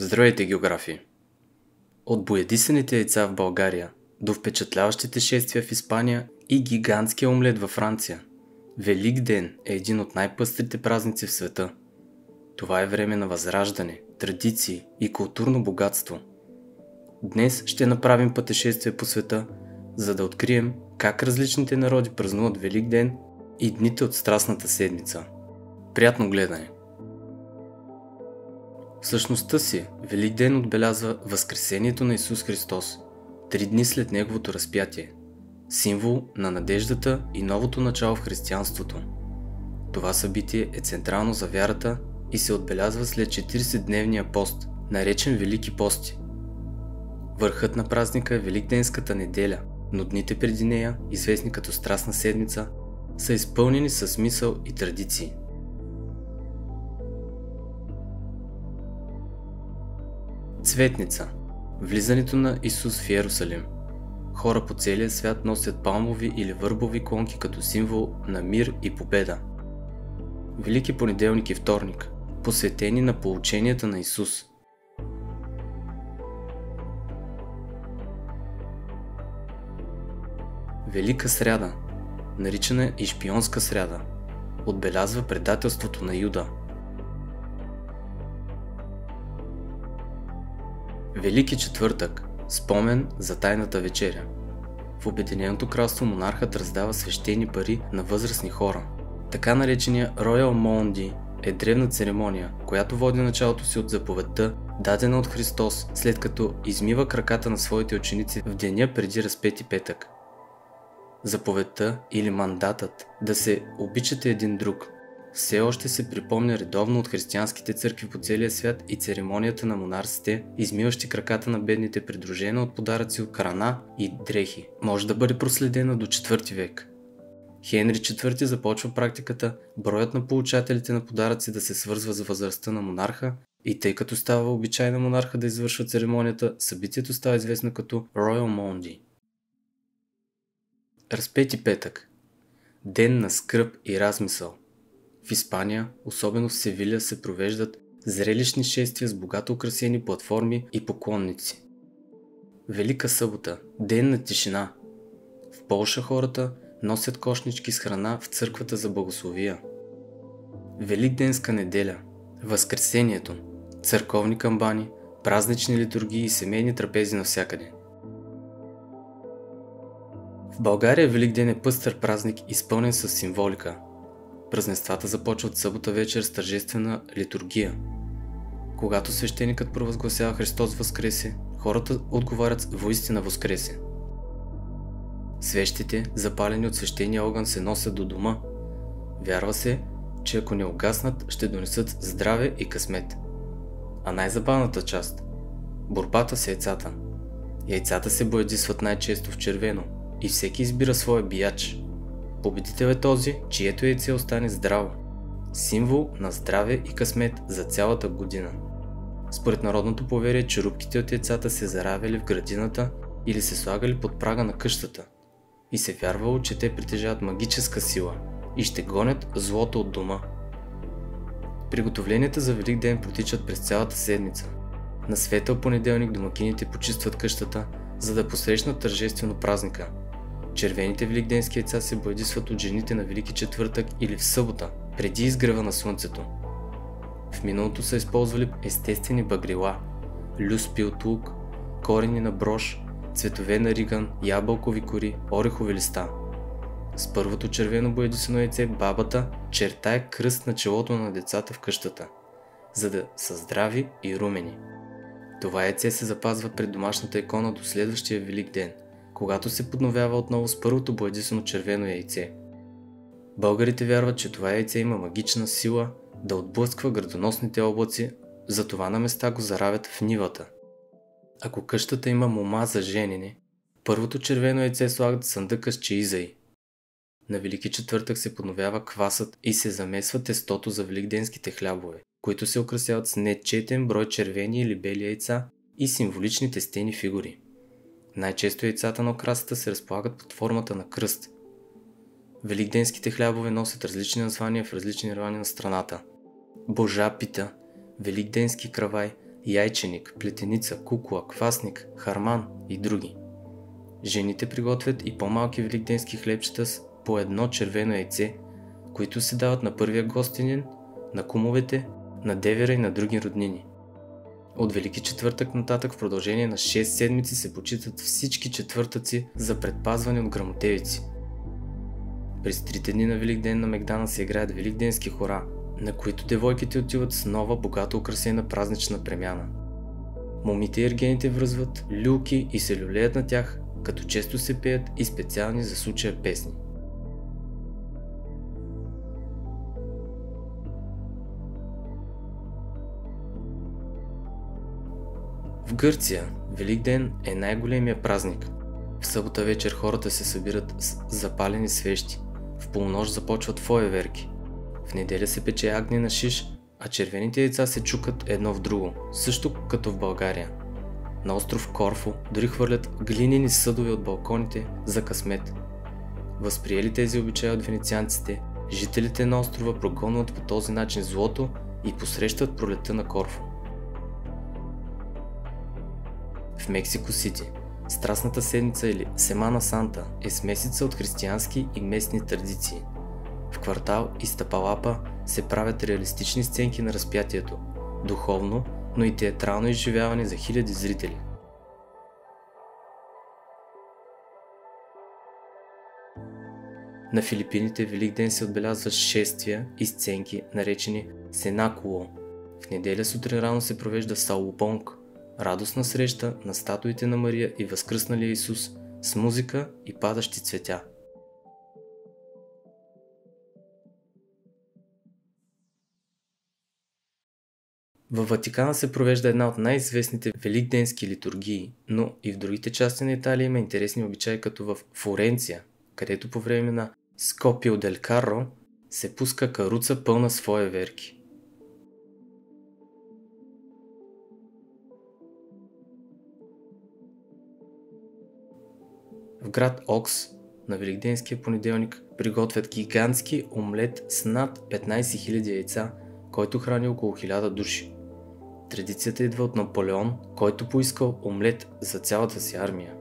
Здравейте, географи! От боядисаните яйца в България до впечатляващите шествия в Испания и гигантския омлет във Франция, Велик ден е един от най-пъстрите празници в света. Това е време на възраждане, традиции и културно богатство. Днес ще направим пътешествие по света, за да открием как различните народи празнуват Велик ден и дните от Страстната седмица. Приятно гледане! В същността си, Велик ден отбелязва Възкресението на Исус Христос, 3 дни след Неговото разпятие, символ на надеждата и новото начало в християнството. Това събитие е централно за вярата и се отбелязва след 40-дневния пост, наречен Велики пости. Върхът на празника е Великденската неделя, но дните преди нея, известни като Страстна седмица, са изпълнени със смисъл и традиции. Цветница. Влизането на Исус в Йерусалим. Хора по целия свят носят палмови или върбови клонки като символ на мир и победа. Велики понеделник и вторник, посветени на поученията на Исус. Велика сряда, наричана и шпионска сряда, отбелязва предателството на Юда. Велики четвъртък, спомен за тайната вечеря. В Обединеното кралство монархът раздава свещени пари на възрастни хора. Така наречения Royal Maundy е древна церемония, която води началото си от заповедта, дадена от Христос, след като измива краката на своите ученици в деня преди Разпети петък. Заповедта или мандатът да се обичате един друг все още се припомня редовно от християнските църкви по целия свят и церемонията на монарсите, измиващи краката на бедните, придружена от подаръци от храна и дрехи, може да бъде проследена до 4 век. Хенри IV започва практиката броят на получателите на подаръци да се свързва с възрастта на монарха и тъй като става обичай на монарха да извършва церемонията, събитието става известно като Royal Maundy. Разпети петък. Ден на скръб и размисъл. В Испания, особено в Севиля, се провеждат зрелищни шествия с богато украсени платформи и поклонници. Велика събота, ден на тишина. В Полша хората носят кошнички с храна в църквата за богословия. Великденска неделя, Възкресението, църковни камбани, празнични литургии и семейни трапези навсякъде. В България Великден е пъстър празник, изпълнен с символика. Празненствата започват събота вечер с тържествена литургия. Когато свещеникът провъзгласява Христос възкресе, хората отговарят воистина възкресе. Свещите, запалени от свещения огън, се носят до дома. Вярва се, че ако не угаснат, ще донесат здраве и късмет. А най-забавната част – борбата с яйцата. Яйцата се боядисват най-често в червено и всеки избира своя бияч. Победител е този, чието яйце остане здраво. Символ на здраве и късмет за цялата година. Според народното поверие, черупките от яйцата се заравяли в градината или се слагали под прага на къщата. И се вярвало, че те притежават магическа сила и ще гонят злото от дома. Приготовленията за Велик ден протичат през цялата седмица. На светъл понеделник домакините почистват къщата, за да посрещнат тържествено празника. Червените великденски яйца се боядисват от жените на Велики четвъртък или в събота, преди изгрева на слънцето. В миналото са използвали естествени багрила, люс пилт лук, корени на брош, цветове на риган, ябълкови кори, орехови листа. С първото червено боядисано яйце бабата чертае кръст на челото на децата в къщата, за да са здрави и румени. Това яйце се запазва пред домашната икона до следващия Велик ден, когато се подновява отново с първото боядисано червено яйце. Българите вярват, че това яйце има магична сила да отблъсква градоносните облаци, затова на места го заравят в нивата. Ако къщата има мома за женене, първото червено яйце слагат в съндъка с чеиза й. На Велики четвъртък се подновява квасът и се замесва тестото за великденските хлябове, които се украсяват с нечетен брой червени или бели яйца и символични тестени фигури. Най-често яйцата на окрасата се разполагат под формата на кръст. Великденските хлябове носят различни названия в различни райони на страната. Божа пита, великденски кравай, яйченик, плетеница, кукула, квасник, харман и други. Жените приготвят и по-малки великденски хлебчета с по едно червено яйце, които се дават на първия гостенин, на кумовете, на девера и на други роднини. От Велики четвъртък нататък в продължение на 6 седмици се почитат всички четвъртъци за предпазване от гръмотевици. През 3 дни на Великден на Мегдана се играят великденски хора, на които девойките отиват с нова, богато украсена празнична премяна. Момите и ергените връзват люлки и се люлеят на тях, като често се пеят и специални за случая песни. В Гърция Великден е най-големия празник. В събота вечер хората се събират с запалени свещи. В полунощ започват фойерверки. В неделя се пече агнена шиш, а червените яйца се чукат едно в друго, също като в България. На остров Корфу дори хвърлят глинени съдове от балконите за късмет. Възприели тези обичаи от венецианците, жителите на острова прогонват по този начин злото и посрещат пролетта на Корфу. В Мексико Сити Страстната седмица или Семана Санта е смесица от християнски и местни традиции. В квартал Изтапалапа се правят реалистични сценки на разпятието, духовно, но и театрално изживяване за хиляди зрители. На Филипините Великден се отбелязва с шествия и сценки, наречени Сенакуло. В неделя сутрин рано се провежда Салупонг, радостна среща на статуите на Мария и възкръсналия Исус с музика и падащи цветя. Във Ватикана се провежда една от най-известните великденски литургии, но и в другите части на Италия има интересни обичаи, като в Флоренция, където по време на Скопио дель Карро се пуска каруца пълна с фойерверки. В град Окс на Великденския понеделник приготвят гигантски омлет с над 15 000 яйца, който храни около 1000 души. Традицията идва от Наполеон, който поискал омлет за цялата си армия.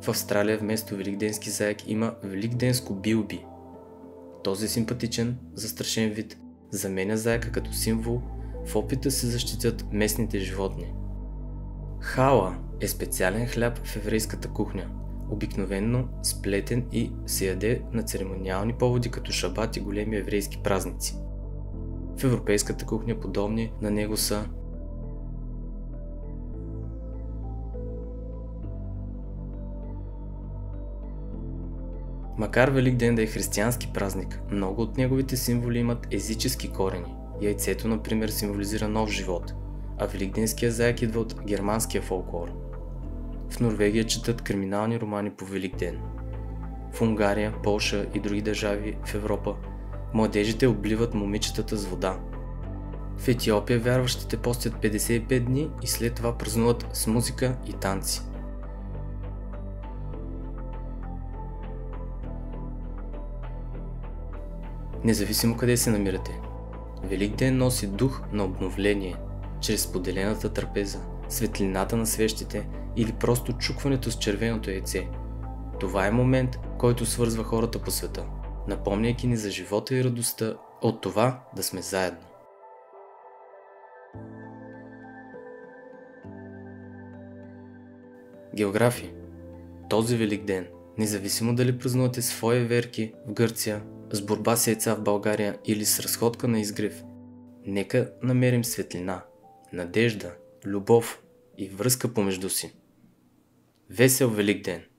В Австралия вместо великденски заек има великденско билби. Този симпатичен, застрашен вид заменя заека като символ в опит да се защитят местните животни. Хала е специален хляб в еврейската кухня, обикновенно сплетен и се яде на церемониални поводи като шабат и големи еврейски празници. В европейската кухня подобни на него са Макар Великден да е християнски празник, много от неговите символи имат езически корени. Яйцето, например, символизира нов живот, а великденския заек идва от германския фолклор. В Норвегия четат криминални романи по Великден. В Унгария, Полша и други държави в Европа младежите обливат момичетата с вода. В Етиопия вярващите постят 55 дни и след това празнуват с музика и танци. Независимо къде се намирате, Великден носи дух на обновление, чрез споделената трапеза, светлината на свещите или просто чукването с червеното яйце. Това е момент, който свързва хората по света, напомняйки ни за живота и радостта от това да сме заедно. География. Този Великден, независимо дали празнувате с фойерверки в Гърция, с борба с яйца в България или с разходка на изгрев, нека намерим светлина, надежда, любов и връзка помежду си. Весел Великден!